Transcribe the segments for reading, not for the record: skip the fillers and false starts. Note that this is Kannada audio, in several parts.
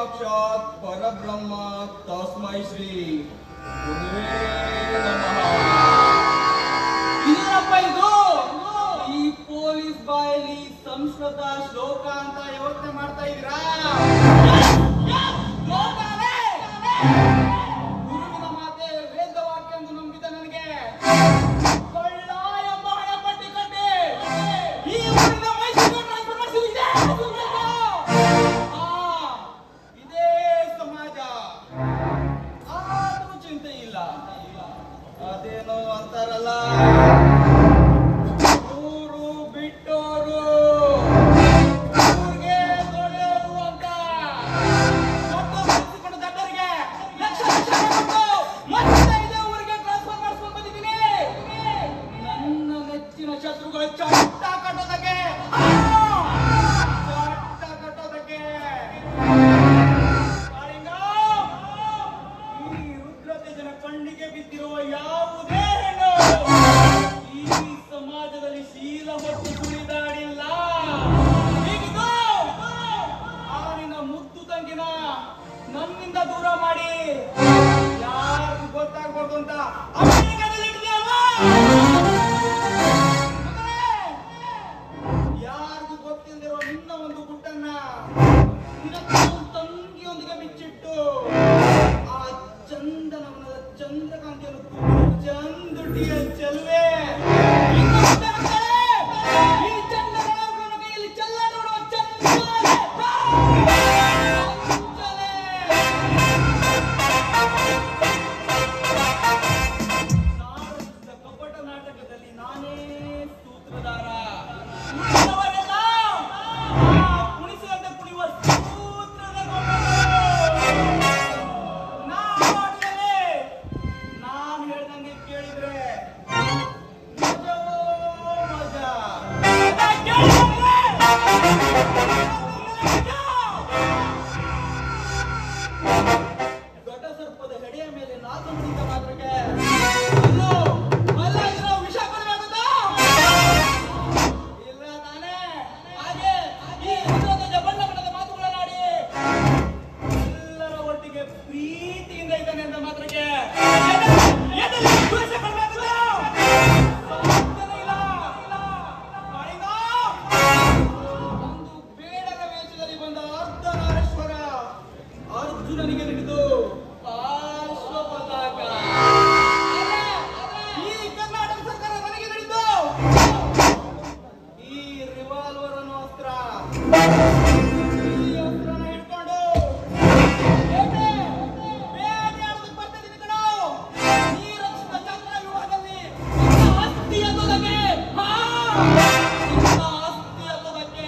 ಸಾಕ್ಷಾತ್ ಪರಬ್ರಹ್ಮ ತಸ್ಮೈ ಶ್ರೀ ಗುರುವೇ ನಮಃ. ಇದರಪ್ಪ ಇದು ಈ ಪೊಲೀಸ್ ಬಾಯಲ್ಲಿ ಸಂಸ್ಕೃತ ಶ್ಲೋಕ ಅಂತ ಯೋಚನೆ ಮಾಡ್ತಾ ಇದ್ದೀರಾ? ಗುರುವಿನ ಮಾತೆ ವೇದವಾಕ್ಯ ಎಂದು ನಂಬಿದ ನನಗೆ ಕಳ್ಳ ಎಂಬ ಹಣ ಪಟ್ಟಿ ಕಟ್ಟಿ ಈ ಊರಿನ ಮೈಸೂರಿಗೆ ಟ್ರಾನ್ಸ್ಫರ್ ಮಾಡಿಸಿದೆ. ಇದೇ ಸಮಾಜ. ಆದ್ರೂ ಚಿಂತೆ ಇಲ್ಲ. ಅದೇನೋ ಅಂತಾರಲ್ಲ, ಊರು ಬಿಟ್ಟೋರು ಊರಿಗೆ ದೊಡ್ಡೋರು ಅಂತ. ದೊಡ್ಡ ದಡ್ಡರಿಗೆ ಲಕ್ಷ ಲಕ್ಷ ಕೊಟ್ಟು ಮತ್ತೆ ಇದೇ ಊರಿಗೆ ಟ್ರಾನ್ಸ್ಫರ್ ಮಾಡಿಸ್ಕೊಂಡು ಬಂದಿದ್ದೀನಿ. ನನ್ನ ನೆಚ್ಚಿನ ಶತ್ರುಗಳು ಚಟ್ಟ ಕಟ್ಟೋದಕ್ಕೆ ಈ ರುದ್ರತೇಜನ ಕಣ್ಣಿಗೆ ಬಿದ್ದಿರುವ ಯಾವುದೇ ಹೆಣ್ಣು ಈ ಸಮಾಜದಲ್ಲಿ ಶೀಲ ಹೊತ್ತು ಕುಣಿದಾಡಿಲ್ಲ. ಹೀಗಿದ್ದು ಅವನಿನ ಮುದ್ದು ತಂಗಿನ ನನ್ನಿಂದ ದೂರ ಮಾಡಿ ಯಾರಿಗೂ ಗೊತ್ತಾಗ್ಬಾರ್ದು ಅಂತ ಯಾರಿಗೂ ಗೊತ್ತಿಲ್ಲದಿರೋ ನಿನ್ನ ಒಂದು ಗುಟ್ಟನ್ನ ನಿನ್ನ ತಂಗಿಯೊಂದಿಗೆ ಬಿಚ್ಚಿಟ್ಟು ಆ ಚಂದನವನದ ಚಂದ್ರಕಾಂತಿಯನ್ನು ಚಂದುಟಿಯ ಚೆಲುವೆ ಈ ಚಂದನ ಕೈಯಲ್ಲಿ ಚೆಲ್ಲ ನೋಡುವ ಚಂದನೆ ಕಪಟ ನಾಟಕದಲ್ಲಿ ನಾನೇ ಸೂತ್ರಧಾರ. ಉಳಿದವರೆಲ್ಲ ಕುಣಿಸುವಂತೆ ಕುಣಿಯುವ ಸೂತ್ರದ ನಾನು ಹೇಳ್ದಂಗೆ ಕೇಳಿದ್ರೆ ಮಜವೋ ಮಜಾ. ದೊಡ್ಡ ಸರ್ಪದ ಹೆಡೆಯ ಮೇಲೆ ನಾಲ್ಕು ನುಡಿದ ಮಾತ್ರಕ್ಕೆ ವಿಷ ಕೊಡಬೇಕಾಗುತ್ತಾ? ಇಲ್ಲ ತಾನೇ? ಹಾಗೆ ಈ ಬಣ್ಣ ಬಣ್ಣದ ಮಾತುಗಳನ್ನಾಡಿ ಎಲ್ಲರ ಒಟ್ಟಿಗೆ ಪ್ರೀತಿಯಿಂದ ಇದ್ದಾನೆ ಅಂತ ಮಾತ್ರಕ್ಕೆ ಒಂದು ಬೇಡದ ವೇಷದಲ್ಲಿ ಬಂದ ಅರ್ಧನಾರೀಶ್ವರ ಅರ್ಜುನನಿಗೆ ಹಿಡಿದು ಪಾರ್ಶ್ವಪತಾಕ. ಈ ಕರ್ನಾಟಕ ಸರ್ಕಾರ ನನಗೆ ಹಿಡಿದು ಈ ರಿವಾಲ್ವರ್ ಅನ್ನೋ ಅಸ್ತ್ರ. ಈ ಅಸ್ತ್ರನ ಹಿಡ್ಕೊಂಡು ಬೇಟೆಯಾಡೋದಕ್ಕೆ ಬರ್ತಿದ್ದೀನಿ ಕಣೋ. ಈ ರಕ್ಷಿತ ಚಂದ್ರ ವಿವಾಹದಲ್ಲಿ ಆಸ್ತಿ ಎತ್ತೋದಕ್ಕೆ ಆಸ್ತಿ ಎತ್ತೋದಕ್ಕೆ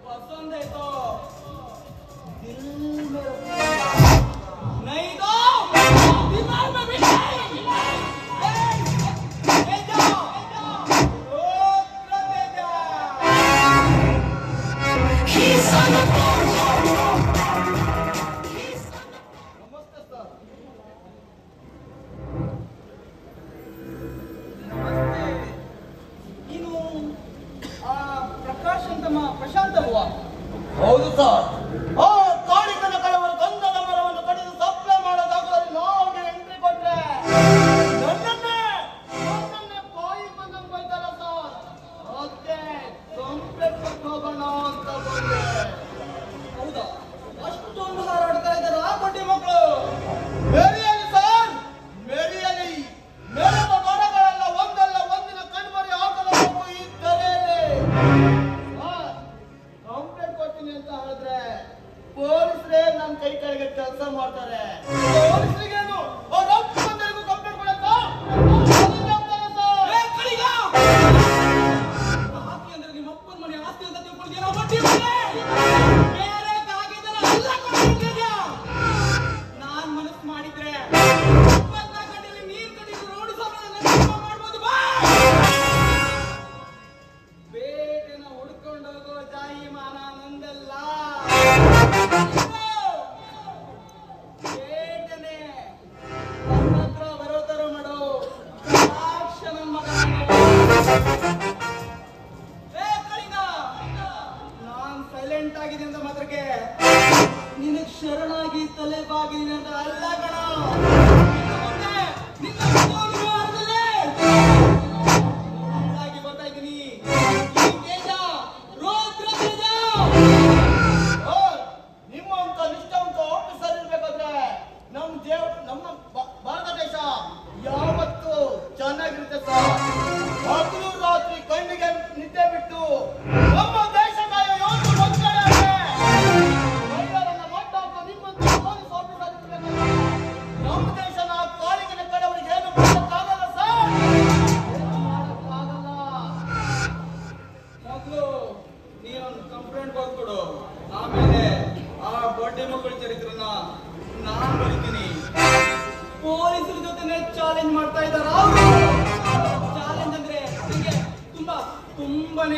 पसंद है तो दिल में नहीं तो दिमाग में बिठाए नमस्ते सर. नमस्ते. ನೀನು ಪ್ರಕಾಶ್ ಅಂತ ಪ್ರಶಾಂತ್ ಅಲ್ವಾ? ಹೌದು ಸರ್. ಆ ಕಾಡಿಕನ ಕಳವರು ಗಂಧದ ಮರವನ್ನು ಕಡಿದು ಸಪ್ಲೈ ಮಾಡೋದಾಗದಲ್ಲಿ ನಾವು ಎಂಟ್ರಿ ಕೊಟ್ರೆ ನನ್ನನ್ನೇ ಬಾಯಿ ಬಂದಂಗೆ ಬೈತಾರ ಸರ್. ಅದಕ್ಕೆ ಕಂಪ್ಲೇಂಟ್ ಕೊಟ್ಟು ಹೋಗೋಣ ಅಂತ ಬಂದೆ. ಹೌದಾ? ಅಷ್ಟೊಂದು ಹಾರಾಡ್ತಾ ಇದ್ದಾರೆ ಆ ಬಡ್ಡಿ ಮಕ್ಕಳು. ಮೇರಿಯಲ್ಲಿ ಸರ್, ಮೇರಿಯಲ್ಲಿ ಮೇಲದ ಮರಗಳೆಲ್ಲ ಒಂದಲ್ಲ ಒಂದಿನ ಕಣ್ಮರಿ ಹಾಕಲು ಈ ತಲೆಯಲ್ಲಿ ಕಂಪ್ಲೇಂಟ್ ಕೊಡ್ತೀನಿ ಅಂತ ಹೇಳಿದ್ರೆ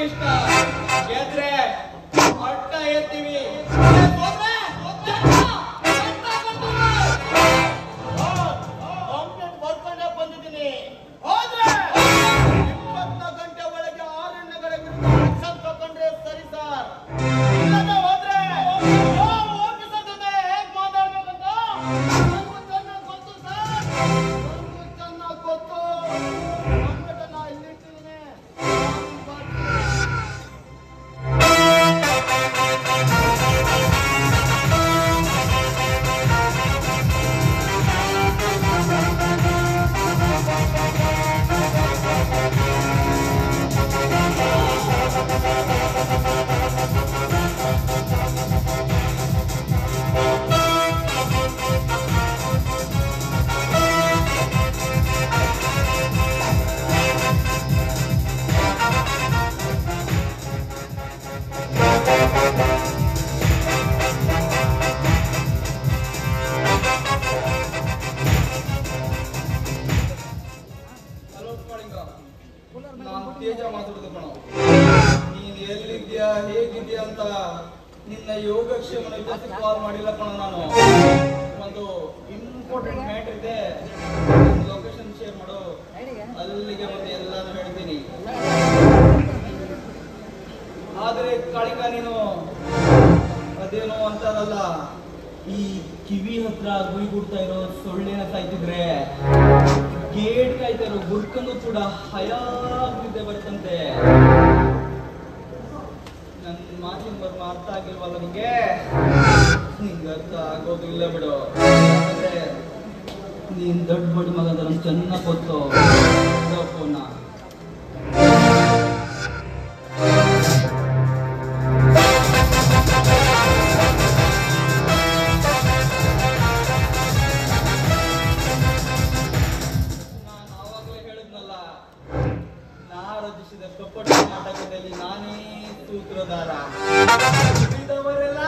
ಇಷ್ಟ. ಗೆದ್ರೆ ಅಟ್ಟ ಎತ್ತೀವಿ. ಕಂಪ್ಲೇಂಟ್ ಬರ್ಕೊಂಡೇ ಬಂದಿದ್ದೀನಿ. ಹೋದ್ರೆ 20 ಗಂಟೆ ಒಳಗೆ ಆರಣ್ಯಗಳ ವಿರುದ್ಧ ಆಕ್ಷನ್ ತಗೊಂಡ್ರೆ ಸರಿ ಸರ್. ಇಲ್ಲದೆ ಹೋದ್ರೆ ಯಾವ ಆಫೀಸರ್ ಜೊತೆ ಹೇಗ್ ಮಾತಾಡ್ಬೇಕಂತ ನನಗೂ ಚೆನ್ನಾಗಿ ಗೊತ್ತು ಸರ್. ನನಗೂ ಚೆನ್ನಾಗಿ ಗೊತ್ತು. ಕಂಪ್ಲೇಂಟ್ ನಾ ಇಲ್ಲಿಟ್ಟಿದ್ದೀನಿ. ಹಲೋ ಕಾಳಿಂಗ, ನಾನು ತೇಜ ಮಾತಾಡೋದು ಕಣೋ. ನೀನ್ ಎಲ್ಲಿದ್ಯಾ ಹೇಗಿದ್ಯಾ ಅಂತ ನಿನ್ನ ಯೋಗಕ್ಷೇಮನ ವಿಚಾರಿಸಿ ಕಾಲ್ ಮಾಡಿಲ್ಲ ಕಣೋ. ನಾನು ಒಂದು ಇಂಪಾರ್ಟೆಂಟ್ ಮ್ಯಾಟರ್ ಇದೆ, ಲೊಕೇಶನ್ ಶೇರ್ ಮಾಡು, ಅಲ್ಲಿಗೆ ಬಂದು ಎಲ್ಲಾನು ಹೇಳ್ತೀನಿ. ಆದ್ರೆ ಕಾಳಿಂಗ, ನೀನು ಅದೇನೋ ಅಂತಾರಲ್ಲ, ಈ ಕಿವಿ ಹತ್ರ ಗುಯ್ಗುಡ್ತಾ ಇರೋ ಸೊಳ್ಳೆನ ಸಾಯ್ತಿದ್ರೆ ಗೇಟ್ ಕಾಯ್ತಾ ಇರೋ ಗುರ್ಕಂದು ಕೂಡ ಹಯಾಗ್ನಿದ್ದೆ ಬರುತ್ತಂತೆ. ನನ್ನ ಮಾತಿನ ಬರ್ಮ ಅರ್ಥ ಆಗಿಲ್ವಲ್ಲ ನಿಂಗೆ? ನಿಂಗೆ ಅರ್ಥ ಆಗೋದು ಇಲ್ಲ ಬಿಡು. ಯಾಕಂದ್ರೆ ನೀನ್ ದೊಡ್ಡ ಬಡಿ ಮಗ ಅಂತ ನಂಗೆ ಚೆನ್ನಾಗಿ ಗೊತ್ತು. ಫೋನ್ನ ರಚಿಸಿದ ಕಪ್ಪಟ ನಾಟಕದಲ್ಲಿ ನಾನೇ ಸೂತ್ರಧಾರ. ಉಳಿದವರೆಲ್ಲ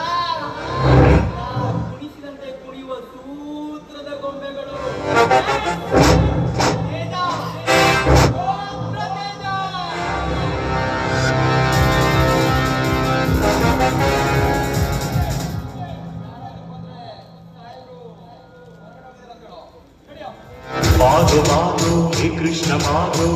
ಕುಣಿಸಿದಂತೆ ಕುಣಿಯುವ ಸೂತ್ರದ ಗೊಂಬೆಗಳು. ತೇಜ, ಗೋತ್ರ ತೇಜ. ಮಾಧು ಮಾಧು ಹೇ ಕೃಷ್ಣ ಮಾಧು